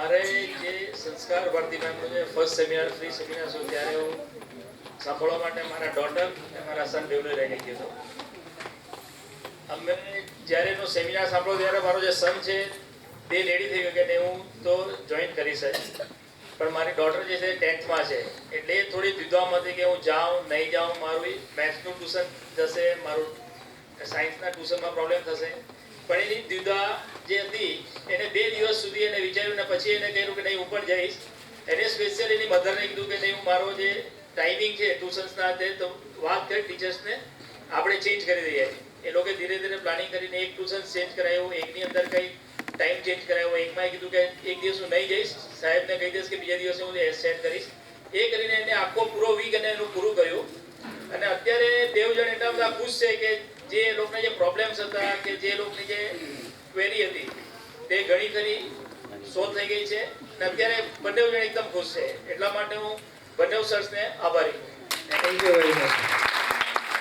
મારે જે સંસ્કાર ભારતી મેમનો જે ફર્સ્ટ સેમિનાર ફ્રી સેમિનાર હતો ત્યારે હું સાંભળવા માટે મારા ડોટર અને મારા સન બેવને લઈને ગયો હતો. અમે જ્યારે એનો સેમિનાર સાંભળ્યો ત્યારે મારો જે સન છે તે રેડી થઈ ગયો કે નહીં હું તો જોઈન કરીશ જ, પણ મારી ડોટર જે છે 10th છે એટલે એ થોડી દ્વિધામાં હતી કે હું જાઉં નહીં જાઉં, મારું મેથ્સનું ટ્યુશન જશે, મારું સાયન્સના ટ્યુશનમાં પ્રોબ્લેમ થશે. પણ એની દ્વિધા જે હતી એને 2 દિવસ સુધી એને વિચાર્યું ને પછી એને કહ્યું કે નહીં હું પણ જઈશ. એને સ્પેશિયલ એની મધરને કીધું કે નહીં હું મારો જે ટાઈમિંગ છે ટ્યુશન્સના તે તો વાત કરી ટીચર્સને આપણે ચેન્જ કરી દઈએ. એ લોકો ધીરે ધીરે પ્લાનિંગ કરીને એક ટ્યુશન ચેન્જ કરાયું, એકની અંદર કંઈ ટાઈમ ચેન્જ કરાયો, એકમાં કીધું કે એક દિવસ હું નહીં જઈશ, સાહેબને કહી દઈશ કે બીજા દિવસે હું સેન્ડ કરીશ. એ કરીને એને આખો પૂરો વીક અને એનું પૂરું કર્યું. અને અત્યારે દેવજણ એટલા બધા ખુશ છે કે જે લોકોને જે પ્રોબ્લેમ્સ હતા કે જે લોકોની જે ક્વેરી હતી તે ઘણી ખરી સોલ્વ થઈ ગઈ છે અને અત્યારે બંને જણ એકદમ ખુશ છે. એટલા માટે હું બંને સર્સને આભારી છું.